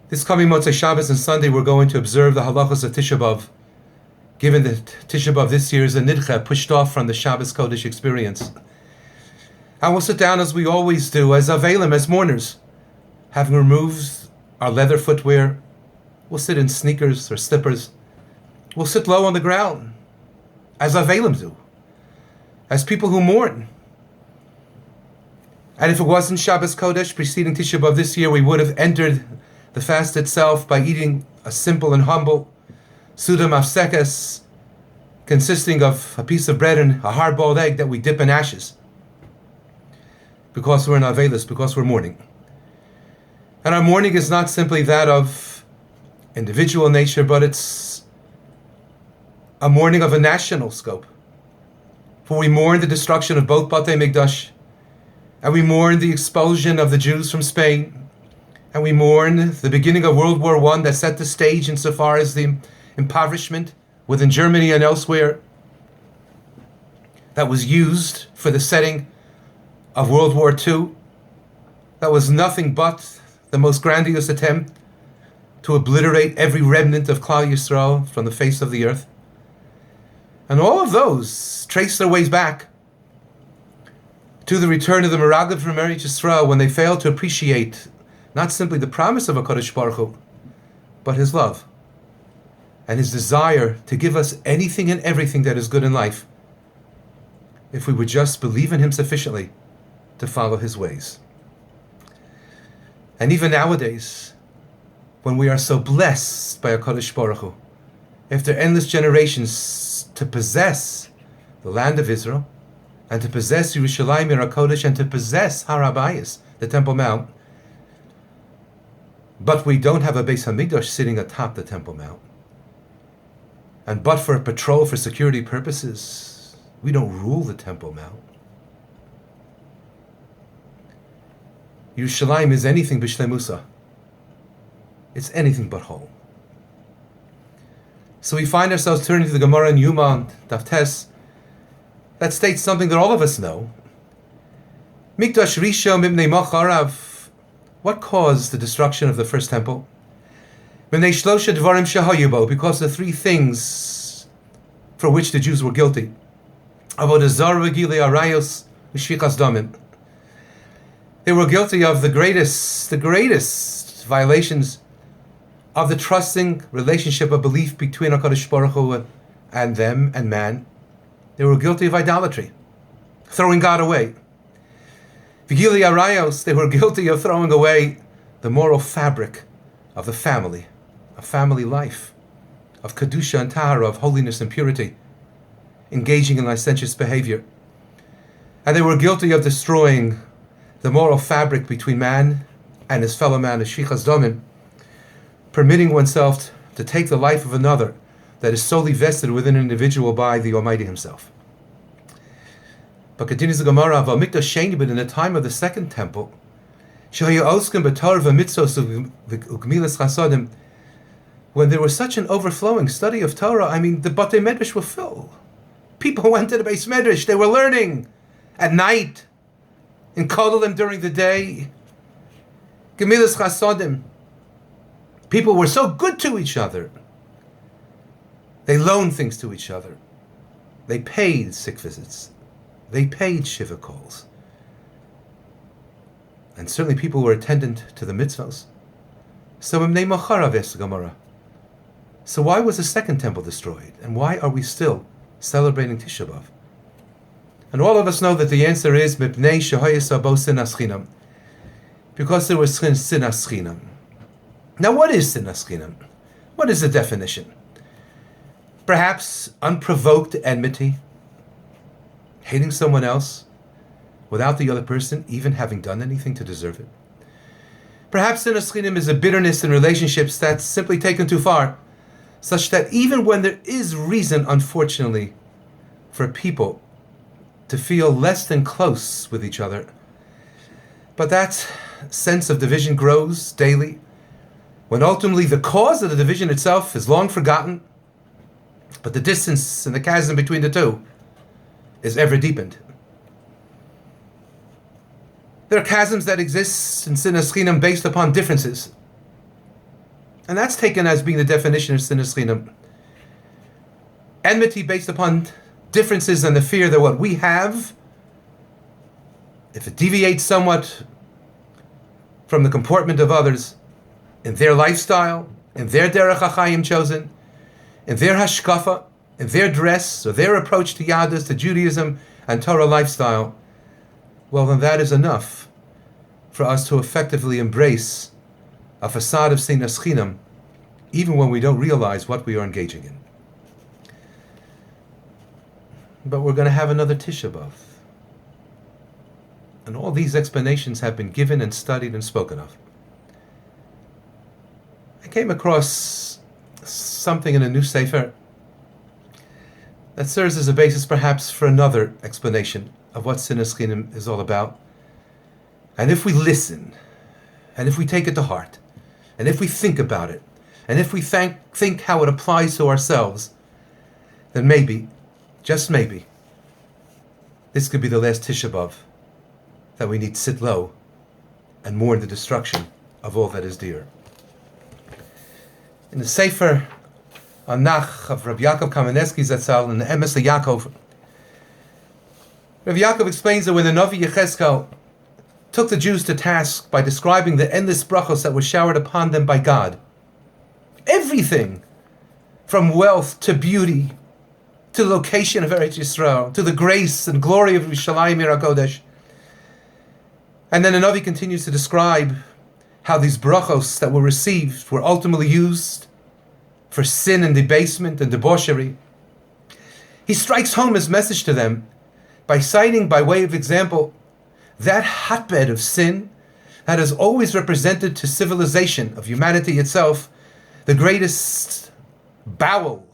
This coming Motzei Shabbos and Sunday, we're going to observe the halachos of Tisha B'Av, given that Tisha B'Av this year is a nidcha, pushed off from the Shabbos Kodesh experience. And we'll sit down as we always do, as avelim, as mourners, having removed our leather footwear. We'll sit in sneakers or slippers. We'll sit low on the ground, as avelim do, as people who mourn. And if it wasn't Shabbos Kodesh preceding Tisha B'Av this year, we would have entered the fast itself by eating a simple and humble Suda Mafsekes, consisting of a piece of bread and a hard-boiled egg that we dip in ashes, because we're in Avelis, because we're mourning. And our mourning is not simply that of individual nature, but it's a mourning of a national scope. For we mourn the destruction of both Batei Mikdash, and we mourn the expulsion of the Jews from Spain, and we mourn the beginning of World War I that set the stage insofar as the impoverishment within Germany and elsewhere that was used for the setting of World War II. That was nothing but the most grandiose attempt to obliterate every remnant of Klal Yisrael from the face of the earth. And all of those trace their ways back to the return of the Meraglim from Eretz Yisrael, when they failed to appreciate not simply the promise of HaKadosh Baruch Hu, but His love and His desire to give us anything and everything that is good in life, if we would just believe in Him sufficiently to follow His ways. And even nowadays, when we are so blessed by HaKadosh Baruch Hu, after endless generations, to possess the land of Israel, and to possess Yerushalayim Ir HaKodesh, and to possess Har HaBayis, the Temple Mount, but we don't have a Beis Hamikdash sitting atop the Temple Mount. And but for a patrol for security purposes, we don't rule the Temple Mount. Yerushalayim is anything b'shleimusa. It's anything but whole. So we find ourselves turning to the Gemara in Yuma, Daf Tes, that states something that all of us know. Mikdash Rishon Mibnei Macharav. What caused the destruction of the first temple? Because the three things for which the Jews were guilty. Avodah Zarah, Gilei Arayos, Shfichas Damim. They were guilty of the greatest violations of the trusting relationship of belief between HaKadosh Baruch Hu and them and man. They were guilty of idolatry, throwing God away. Vigili Arayos, they were guilty of throwing away the moral fabric of the family, of family life, of Kedusha and Tahara, of holiness and purity, engaging in licentious behavior. And they were guilty of destroying the moral fabric between man and his fellow man, Shfichas Damim, permitting oneself to take the life of another that is solely vested within an individual by the Almighty Himself. But continues the Gemara of Mikdash Sheni, but in the time of the second temple, when there was such an overflowing study of Torah, the Batei Medrash were full. People went to the Beis Medrash, they were learning at night, in Kodelim during the day. Gemilas Chasodim. People were so good to each other. They loaned things to each other. They paid sick visits. They paid shiva calls. And certainly people were attendant to the mitzvahs. So Mimnei Macharav asked the Gemara, so why was the second temple destroyed? And why are we still celebrating Tisha B'Av? And all of us know that the answer is Mipnei Shehayis Abo Sinas Chinam, because there was Sinas Chinam. Now what is Sinas Chinam? What is the definition? Perhaps unprovoked enmity, hating someone else without the other person even having done anything to deserve it. Perhaps Sinas Chinam is a bitterness in relationships that's simply taken too far, such that even when there is reason, unfortunately, for people to feel less than close with each other, but that sense of division grows daily, when ultimately the cause of the division itself is long forgotten, but the distance and the chasm between the two is ever deepened. There are chasms that exist in Sinas Chinam based upon differences. And that's taken as being the definition of sinas chinam. Enmity based upon differences and the fear that what we have, if it deviates somewhat from the comportment of others, in their lifestyle, in their derech hachayim chosen, in their hashkafa, in their dress, or their approach to Yadus, to Judaism and Torah lifestyle, well then that is enough for us to effectively embrace a facade of sinas chinam, even when we don't realize what we are engaging in. But we're going to have another Tisha B'Av. And all these explanations have been given and studied and spoken of. I came across something in a new sefer that serves as a basis perhaps for another explanation of what sinas chinam is all about. And if we listen, and if we take it to heart, and if we think about it, and if we think how it applies to ourselves, then maybe, just maybe, this could be the last Tisha B'Av that we need to sit low and mourn the destruction of all that is dear. In the Sefer Anach of Rabbi Yaakov Kamenetsky Zatzal in the Emes of Yaakov, Rabbi Yaakov explains that when the Navi Yechezkel took the Jews to task by describing the endless brachos that were showered upon them by God, everything from wealth to beauty, to the location of Eretz Yisrael, to the grace and glory of Yerushalayim Ir HaKodesh. And then the Navi continues to describe how these brachos that were received were ultimately used for sin and debasement and debauchery. He strikes home his message to them by citing, by way of example, that hotbed of sin that has always represented to civilization, of humanity itself, the greatest bowel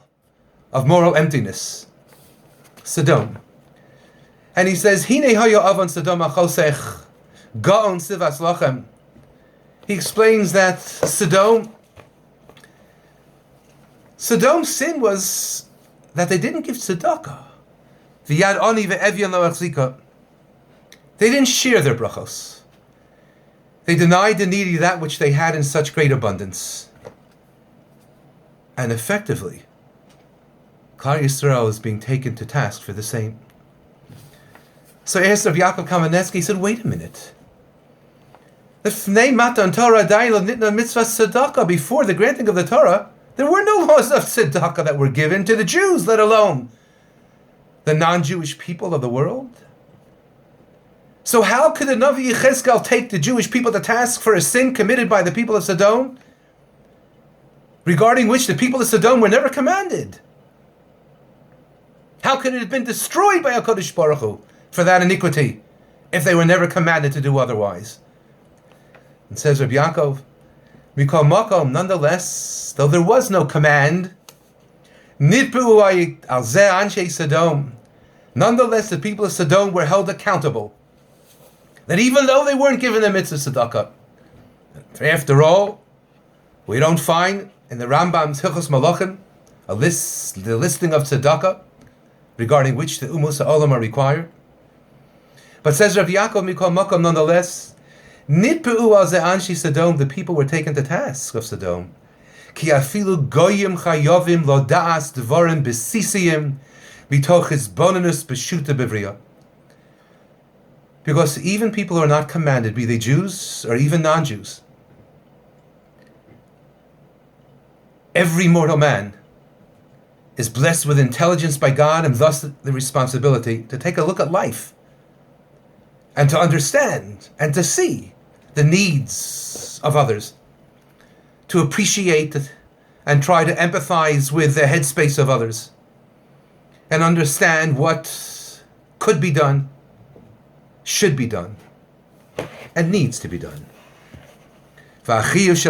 of moral emptiness, Sodom. And he says, Hine hoya avon Sodom achosech gaon sivas lachem. He explains that Sodom's sin was that they didn't give tzedakah. V'yad ani ve'evyan lo achzika. They didn't share their brachos. They denied the needy that which they had in such great abundance. And effectively, Klal Yisrael is being taken to task for the same. So asked Rabbi Yaakov Kamenetsky, he said, wait a minute. Before the granting of the Torah, there were no laws of tzedakah that were given to the Jews, let alone the non-Jewish people of the world. So how could the Navi Yechezkel take the Jewish people to task for a sin committed by the people of Sodom, regarding which the people of Sodom were never commanded? How could it have been destroyed by HaKadosh Baruch Hu for that iniquity, if they were never commanded to do otherwise? And says Rabbi Yaakov, Mikol Makom, nonetheless, though there was no command, Nitpu al Zeh Anshe Sodom, nonetheless the people of Sodom were held accountable. That even though they weren't given the mitzvah tzedakah, after all, we don't find in the Rambam's Hilchos Malachim the listing of tzedakah regarding which the Ummos HaOlam are required. But says Rabbi Yaakov Mikol Makom, nonetheless, Nitpeu al Zeh Anshi Sodom, the people were taken to task of Sodom. Ki afilu goyim chayovim lo da'as dvorim besisiyim mitoch hizbonenus b'shuta b'vriyah. Because even people who are not commanded, be they Jews or even non-Jews, every mortal man is blessed with intelligence by God and thus the responsibility to take a look at life and to understand and to see the needs of others, to appreciate and try to empathize with the headspace of others and understand what could be done, should be done, and needs to be done. Because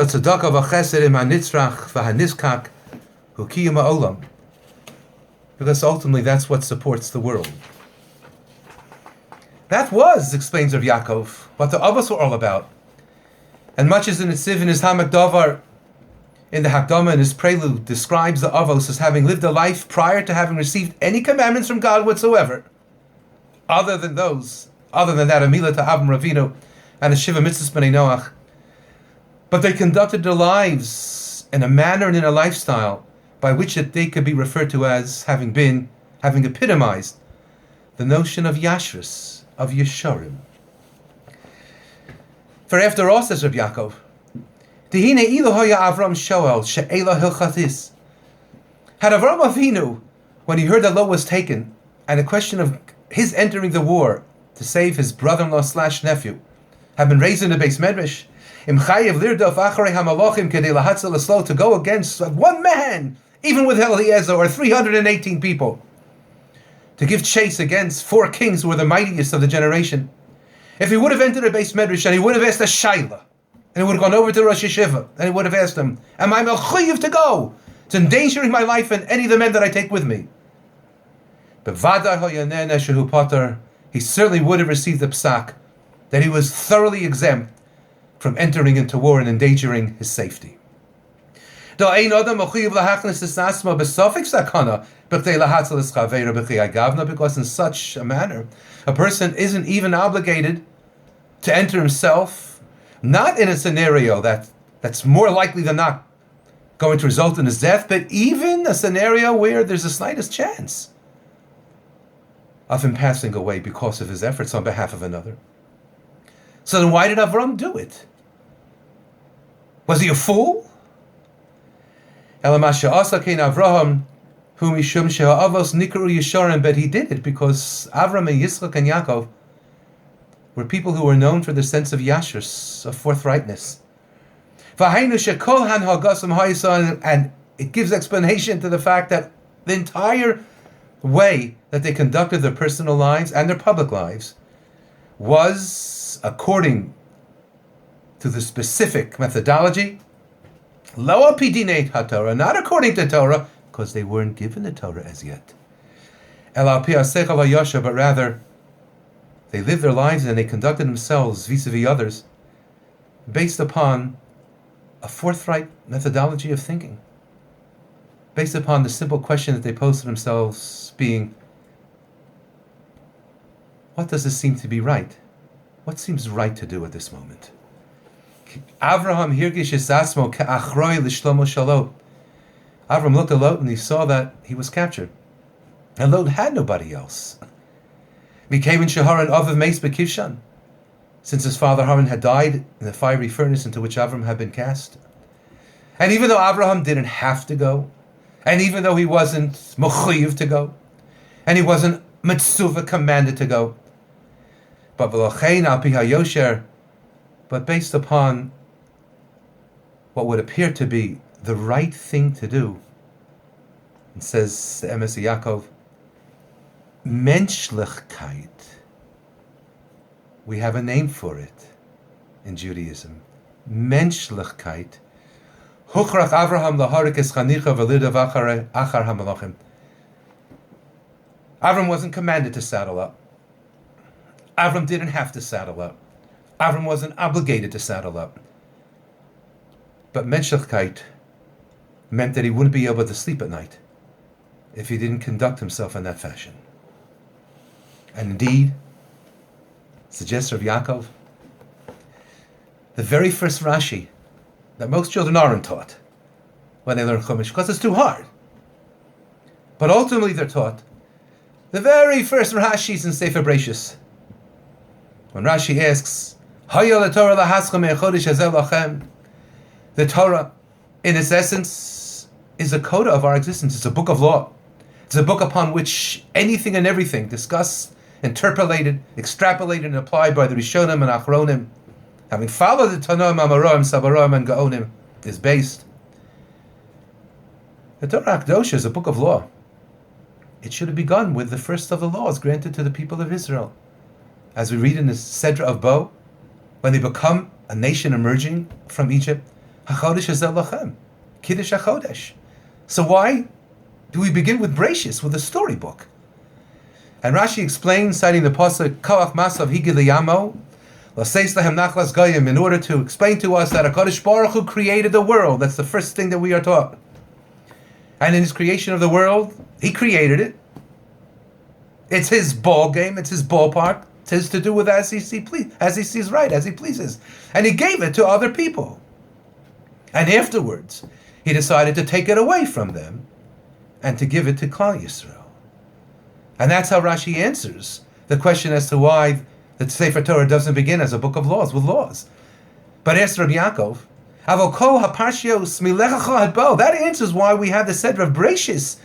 ultimately that's what supports the world. That was, explains Rav Yaakov, what the Avos were all about. And much as in Netziv in his Hamak Davar, in the Hakdama and his prelude, describes the Avos as having lived a life prior to having received any commandments from God whatsoever, other than that of Milah to Avram Ravinu and the Shiva Mitzvahs B'nai Noach. But they conducted their lives in a manner and in a lifestyle by which they could be referred to as having epitomized the notion of Yashrus, of Yesharim. For after all, says Rabbi Yaakov, Dehine ilu hoya Avram shoel she'ela hilchatis. Had Avram Avinu, when he heard that Lot was taken, and the question of his entering the war to save his brother-in-law / nephew, had been raised in the Beis Medrash, to go against one man, even with Eliezer, or 318 people, to give chase against 4 kings who were the mightiest of the generation. If he would have entered the Beis Medrash and he would have asked a Shaila, and he would have gone over to Rosh Yeshiva, and he would have asked him, am I mechuyev to go? It's endangering my life and any of the men that I take with me. But he certainly would have received the psak that he was thoroughly exempt from entering into war and endangering his safety. Because in such a manner, a person isn't even obligated to enter himself, not in a scenario that's more likely than not going to result in his death, but even a scenario where there's the slightest chance of him passing away because of his efforts on behalf of another. So then why did Avram do it? Was he a fool? But he did it because Avram and Yitzchak and Yaakov were people who were known for their sense of yashrus, of forthrightness. And it gives explanation to the fact that the entire way that they conducted their personal lives and their public lives was according to the specific methodology, lo apidinate haTorah, not according to Torah, because they weren't given the Torah as yet. But rather, they lived their lives and they conducted themselves vis-a-vis others based upon a forthright methodology of thinking, based upon the simple question that they posed to themselves being, what does this seem to be right? What seems right to do at this moment? Avraham hirgish asmo ka'achroi l'shlomo shalo. Avram looked at Lot and he saw that he was captured. And Lot had nobody else. Became in Shaharan of Meis Bekivshan, since his father Haran had died in the fiery furnace into which Avram had been cast. And even though Avraham didn't have to go, and even though he wasn't mechuyev to go, and he wasn't mitzvah commanded to go, but based upon what would appear to be the right thing to do, it says the Emes Yaakov, menschlichkeit. We have a name for it in Judaism. Menschlichkeit. Huchrach Avraham laharik es chanicha v'lidav achar hamalachim. Avram wasn't commanded to saddle up. Avram didn't have to saddle up. Avram wasn't obligated to saddle up. But menschlichkeit meant that he wouldn't be able to sleep at night if he didn't conduct himself in that fashion. And indeed, suggests Rabbi Yaakov, the very first Rashi that most children aren't taught when they learn Chumash, because it's too hard. But ultimately they're taught the very first Rashi's in Sefer Bereshis. When Rashi asks, the Torah, in its essence, is a coda of our existence. It's a book of law. It's a book upon which anything and everything discussed, interpolated, extrapolated, and applied by the Rishonim and Achronim, having followed the Tanoim, Amoraim, Sabaroim, and Gaonim, is based. The Torah Akdosha is a book of law. It should have begun with the first of the laws granted to the people of Israel. As we read in the Sedra of Bo, when they become a nation emerging from Egypt, HaChodesh Hazel Lachem, Kiddush HaChodesh. So why do we begin with Bereshis, with a storybook? And Rashi explains, citing the pasuk Koach Masav Higid Liyamo, Laseis Lahem Nachlas Goyim, in order to explain to us that HaKadosh Baruch Hu created the world. That's the first thing that we are taught. And in His creation of the world, He created it. It's His ball game. It's His ballpark. It's His to do with as He sees right, as He pleases. And He gave it to other people. And afterwards, He decided to take it away from them and to give it to Klal Yisrael. And that's how Rashi answers the question as to why the Sefer Torah doesn't begin as a book of laws with laws. But asks Rabbi Yaakov, that answers why we have the Seder of Bereshis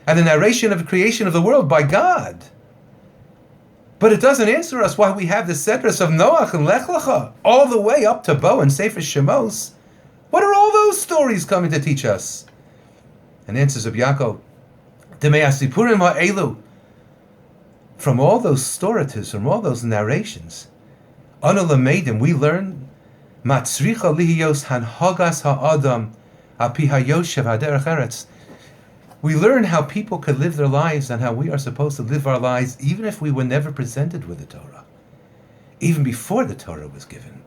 and the narration of the creation of the world by God. But it doesn't answer us why we have the Sedras of Noach and Lech Lecha all the way up to Bo and Sefer Shemos. What are all those stories coming to teach us? And answers of Yaakov, from all those storatives, from all those narrations, we learn Matzricha lihiyos hanhagas ha'adam api hayoshev haderech eretz. We learn how people could live their lives and how we are supposed to live our lives even if we were never presented with the Torah, even before the Torah was given.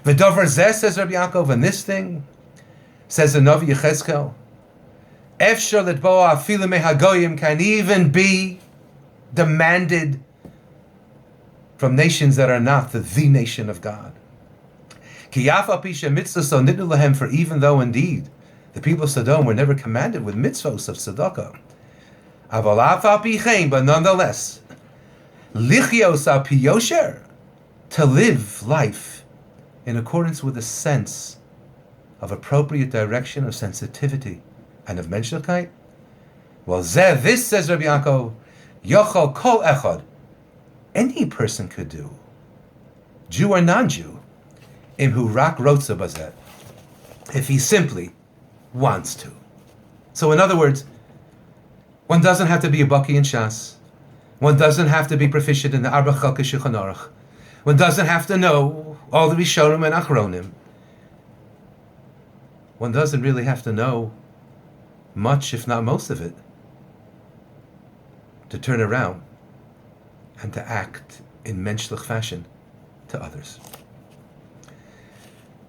V'davar zeh, says Rabbi Yaakov, and this thing, says the Navi Yechezkel, efshar letboa afilu mehagoyim, can even be demanded from nations that are not the nation of God. For even though indeed the people of Sodom were never commanded with mitzvos of tzedakah, but nonetheless, lichios al pi yosher, to live life in accordance with a sense of appropriate direction, of sensitivity, and of menschlichkeit. Well, this, says Rabbi Yaakov, yochol kol echad, any person could do, Jew or non-Jew, imhu rak rotza bazet, if he simply wants to. So in other words, one doesn't have to be a baki in Shas. One doesn't have to be proficient in the Arba Chalkei Shulchan Aruch. One doesn't have to know all the Rishonim and Achronim. One doesn't really have to know much, if not most of it, to turn around and to act in menschlich fashion to others.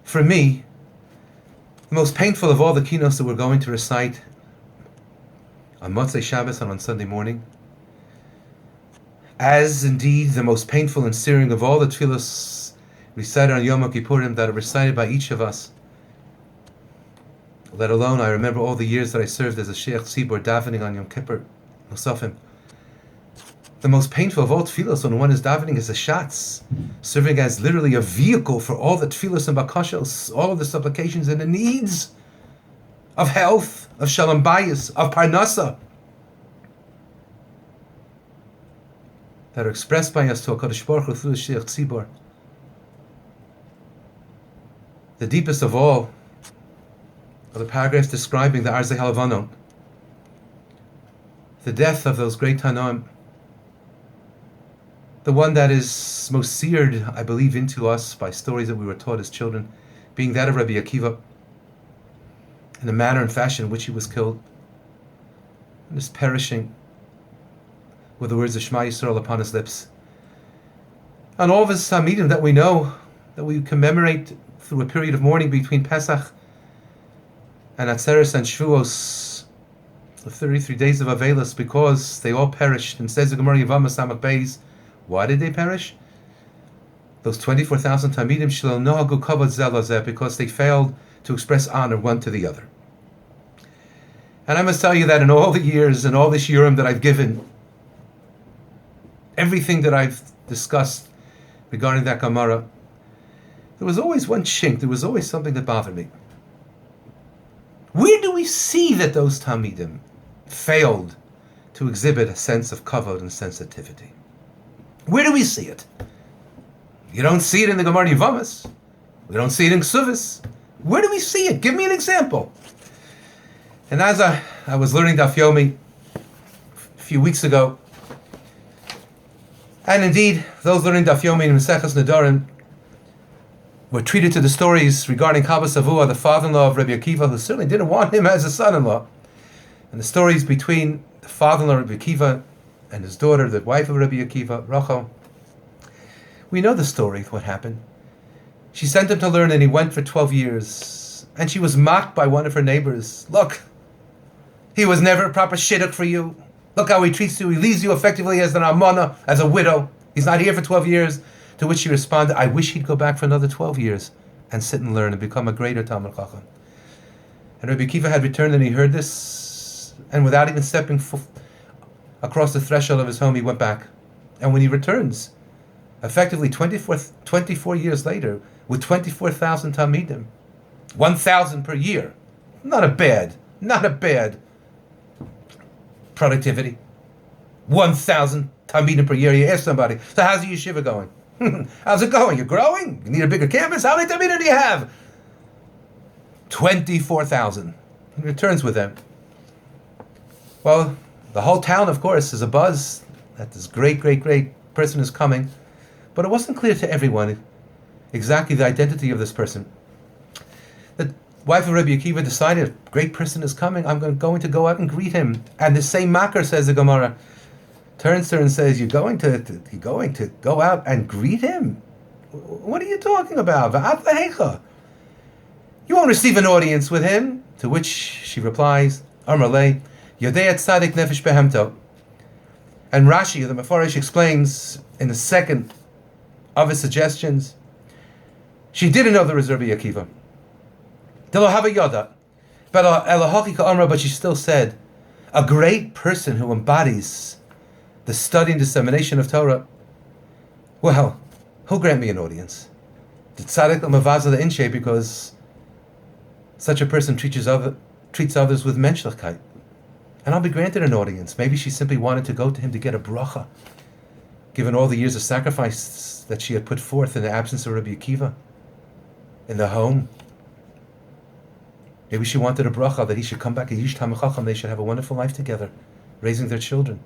For me, the most painful of all the kinos that we're going to recite on Motzei Shabbos and on Sunday morning, as indeed the most painful and searing of all the tefillos recited on Yom Kippurim that are recited by each of us, let alone I remember all the years that I served as a Sheikh Tzibor davening on Yom Kippur, Musafim. The most painful of all tefillos when one is davening is a shatz, serving as literally a vehicle for all the tefillos and bakashos, all of the supplications and the needs of health, of shalom bayis, of parnasa, that are expressed by us to HaKadosh Baruch Hu through the Sheikh Tzibor. The deepest of all are the paragraphs describing the Arzei Halavanon, the death of those great Tanoim. The one that is most seared, I believe, into us by stories that we were taught as children, being that of Rabbi Akiva, and the manner and fashion in which he was killed, and is perishing with the words of Shema Yisrael upon his lips. And all of his Talmidim that we know, that we commemorate through a period of mourning between Pesach and Atzeres and Shavuos, the 33 days of Avelis, because they all perished. And says the Gemara Yevamos Samach Beis, why did they perish? Those 24,000 Talmidim shelo nohagu kavod zeh lazeh, because they failed to express honor one to the other. And I must tell you that in all the years and all this Yurim that I've given, everything that I've discussed regarding that Gemara, there was always one chink, there was always something that bothered me. Where do we see that those Talmidim failed to exhibit a sense of kavod and sensitivity? Where do we see it? You don't see it in the Gemara Yevamos. We don't see it in Ksuvis. Where do we see it? Give me an example. And as I was learning Daf Yomi a few weeks ago, and indeed, those learning Daf Yomi in Maseches Nedarim were treated to the stories regarding Chava Savua, the father-in-law of Rabbi Akiva, who certainly didn't want him as a son-in-law, and the stories between the father-in-law of Rabbi Akiva and his daughter, the wife of Rabbi Akiva, Rachel. We know the story, what happened. She sent him to learn, and he went for 12 years. And she was mocked by one of her neighbors. Look, he was never a proper shidduch for you. Look how he treats you. He leaves you effectively as an almana, as a widow. He's not here for 12 years. To which she responded, I wish he'd go back for another 12 years and sit and learn and become a greater Talmid Chacham. And Rabbi Akiva had returned and he heard this, and without even stepping across the threshold of his home, he went back. And when he returns, effectively 24 years later, with 24,000 Talmidim, 1,000 per year, not a bad productivity. 1,000 Talmidim per year. You ask somebody, so how's the yeshiva going? How's it going? You're growing? You need a bigger campus? How many Talmidim do you have? 24,000. He returns with them. Well, the whole town, of course, is abuzz that this great person is coming. But it wasn't clear to everyone exactly the identity of this person. The wife of Rabbi Akiva decided, great person is coming, I'm going to go out and greet him. And the same Makar, says the Gemara, turns to her and says, you're going to go out and greet him? What are you talking about? You won't receive an audience with him. To which she replies, Amar lei, Yodei Tzadik Nefesh Behemto. And Rashi, the Mefarish, explains in the second of his suggestions, she didn't know there was Rabbi Akiva. But she still said, a great person who embodies the study and dissemination of Torah, well, who'll grant me an audience? The tzaddik l'mavaza the inshe, because such a person treats others with menschlichkeit. And I'll be granted an audience. Maybe she simply wanted to go to him to get a bracha, given all the years of sacrifice that she had put forth in the absence of Rabbi Akiva, in the home. Maybe she wanted a bracha that he should come back, a Yish Talmid Chacham, they should have a wonderful life together, raising their children.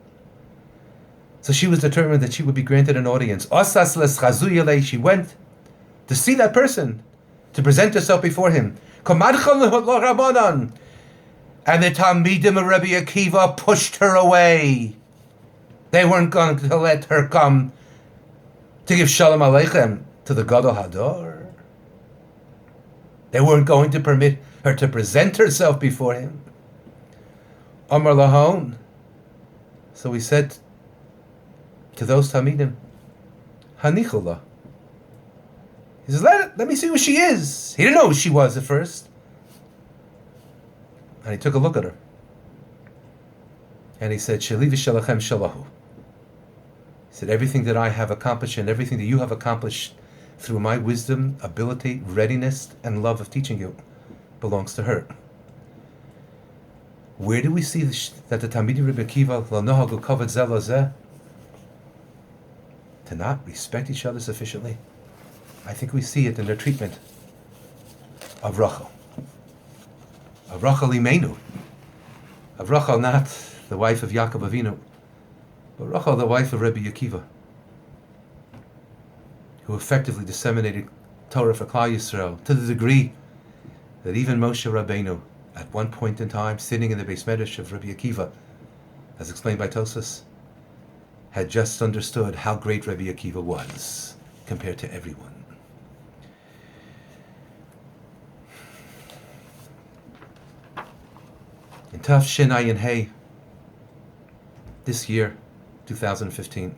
So she was determined that she would be granted an audience. She went to see that person, to present herself before him. And the Talmidim of Rabbi Akiva pushed her away. They weren't going to let her come to give Shalom Aleichem to the Gadol Hador. They weren't going to permit her to present herself before him. Amar Lahon. So he said to those Talmidim, Hanichullah. He says, let me see who she is. He didn't know who she was at first. And he took a look at her. And he said, Sheli v'shalachem shalahu. He said, everything that I have accomplished and everything that you have accomplished through my wisdom, ability, readiness, and love of teaching you belongs to her. Where do we see that the Talmidim Rabbi Akiva lo nohagu kavod zeh lezeh? To not respect each other sufficiently? I think we see it in their treatment of Rachel. Of Rachel Imenu. Of Rachel, not the wife of Yaakov Avinu, but Rachel, the wife of Rabbi Akiva, who effectively disseminated Torah for Klal Yisrael to the degree that even Moshe Rabbeinu, at one point in time, sitting in the Beis Medrash of Rabbi Akiva, as explained by Tosas, had just understood how great Rabbi Akiva was compared to everyone. In Tav Shin Ayin Hey, this year, 2015,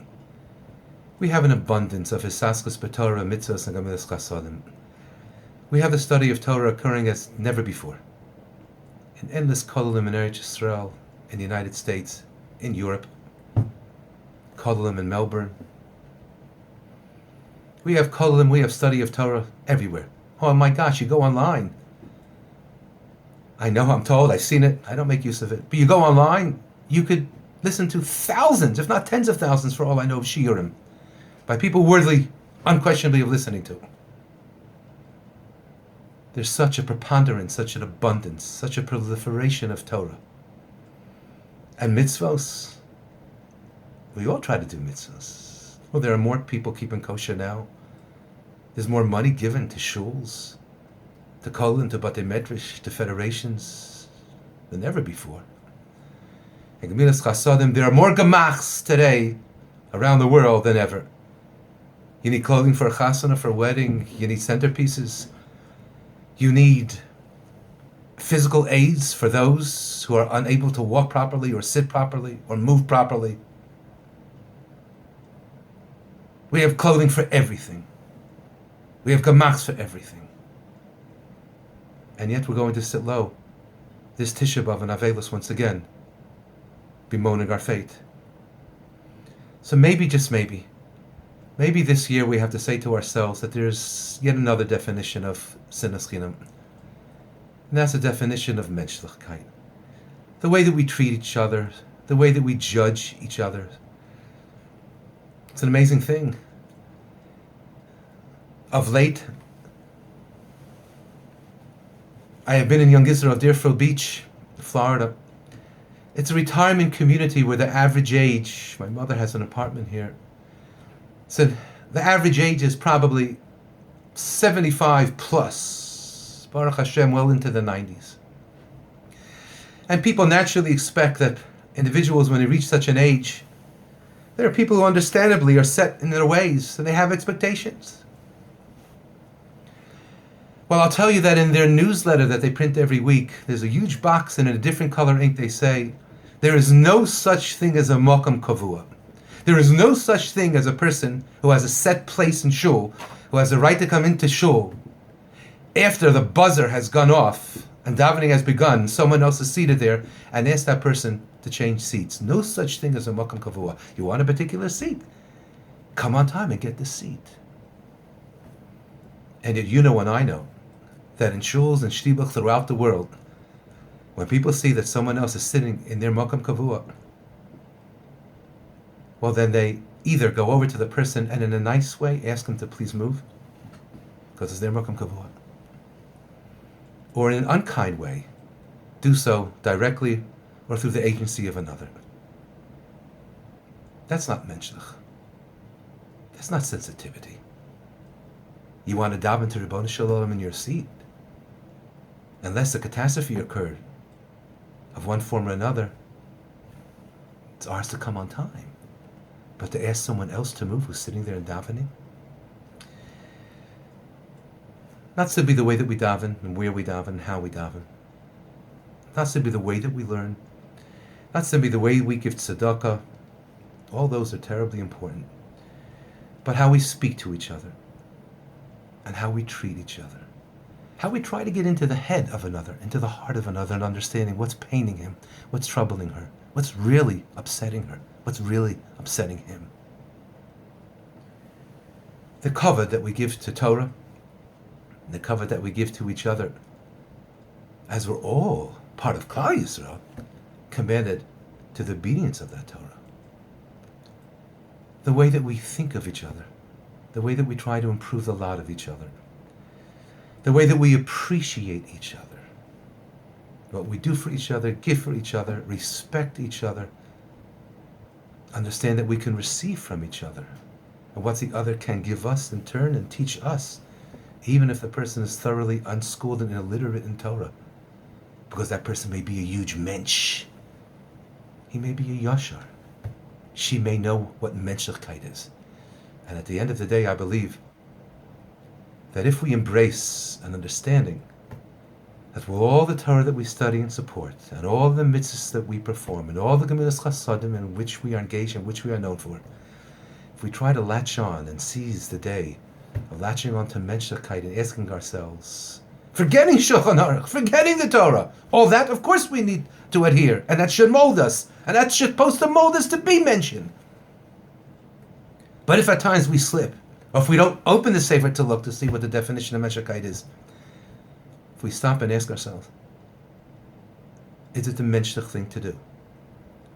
we have an abundance of Hisaskos b'Torah, mitzvos, and gamilas chasadim. We have the study of Torah occurring as never before, in endless kollalim in Eretz Yisrael, in the United States, in Europe, kollalim in Melbourne. We have kollalim, we have study of Torah everywhere. Oh my gosh, you go online. I know, I'm told, I've seen it, I don't make use of it. But you go online, you could listen to thousands, if not tens of thousands, for all I know, of shiurim, by people worthy, unquestionably, of listening to. There's such a preponderance, such an abundance, such a proliferation of Torah. And mitzvos, we all try to do mitzvos. Well, there are more people keeping kosher now. There's more money given to shuls, to kollel, to batei medrash, to federations than ever before. And gemilas chasadim, there are more gemachs today around the world than ever. You need clothing for a chasana, for a wedding. You need centerpieces. You need physical aids for those who are unable to walk properly or sit properly or move properly. We have clothing for everything. We have gemachs for everything. And yet we're going to sit low this Tisha B'Av and Avelis once again, bemoaning our fate. So maybe, just maybe this year we have to say to ourselves that there's yet another definition of Sinas Chinam. And that's a definition of menschlichkeit. The way that we treat each other, the way that we judge each other. It's an amazing thing. Of late, I have been in Young Israel, Deerfield Beach, Florida. It's a retirement community where the average age, my mother has an apartment here, said the average age is probably 75 plus, Baruch Hashem, well into the 90s. And people naturally expect that individuals, when they reach such an age, there are people who understandably are set in their ways, and they have expectations. Well, I'll tell you that in their newsletter that they print every week, there's a huge box, and in a different color ink they say, there is no such thing as a makam kavua. There is no such thing as a person who has a set place in shul, who has a right to come into shul. After the buzzer has gone off and davening has begun, someone else is seated there, and ask that person to change seats. No such thing as a makam kavua. You want a particular seat? Come on time and get the seat. And yet you know and I know that in shuls and shtibuch throughout the world, when people see that someone else is sitting in their makam kavua, well then they either go over to the person and in a nice way ask them to please move, because it's their makam kavua, or in an unkind way, do so directly or through the agency of another. That's not menschlich. That's not sensitivity. You want to daven to Ribbon Shalom in your seat. Unless a catastrophe occurred of one form or another, it's ours to come on time. But to ask someone else to move who's sitting there and davening, not to be the way that we daven and where we daven and how we daven. Not to be the way that we learn. Not to be the way we give tzedakah. All those are terribly important. But how we speak to each other and how we treat each other. How we try to get into the head of another, into the heart of another, and understanding what's paining him, what's troubling her, what's really upsetting her, what's really upsetting him. The kavod that we give to Torah, the kavod that we give to each other, as we're all part of Klal Yisrael, commanded to the obedience of that Torah. The way that we think of each other, the way that we try to improve the lot of each other, the way that we appreciate each other, what we do for each other, give for each other, respect each other, understand that we can receive from each other, and what the other can give us in turn and teach us, even if the person is thoroughly unschooled and illiterate in Torah, because that person may be a huge mensch. He may be a yashar. She may know what menschlichkeit is. And at the end of the day, I believe that if we embrace an understanding that with all the Torah that we study and support, and all the mitzvahs that we perform, and all the gemilas chasadim in which we are engaged and which we are known for, if we try to latch on and seize the day of latching on to menschlichkeit and asking ourselves, forgetting Shulchan Aruch, forgetting the Torah, all that, of course we need to adhere, and that should mold us, and that's supposed to mold us to be mentioned. But if at times we slip, or if we don't open the Sefer to look to see what the definition of menschlichkeit is, if we stop and ask ourselves, is it the menschlich thing to do?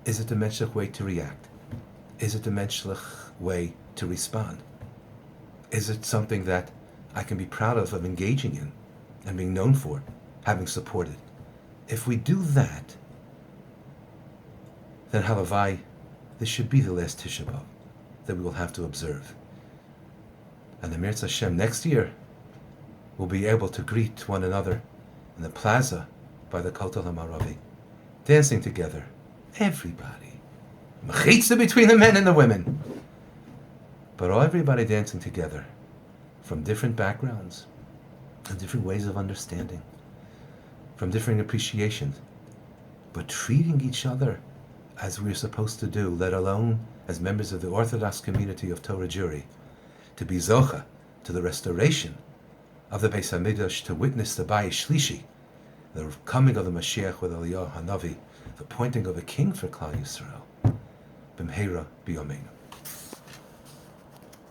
Is it the menschlich way to react? Is it the menschlich way to respond? Is it something that I can be proud of engaging in and being known for, having supported? If we do that, then halavai, this should be the last Tisha B'Av that we will have to observe. And the Mirz Hashem next year will be able to greet one another in the plaza by the Kotel HaMaravi, dancing together, everybody. Mechitza between the men and the women. But everybody dancing together from different backgrounds and different ways of understanding, from different appreciations, but treating each other as we're supposed to do, let alone as members of the Orthodox community of Torah Jewry, to be zocha to the restoration of the Beis HaMikdash, to witness the Bayis Shlishi, the coming of the Mashiach with Eliyahu Hanavi, the appointing of a king for Klal Yisrael. B'mheira b'yameinu.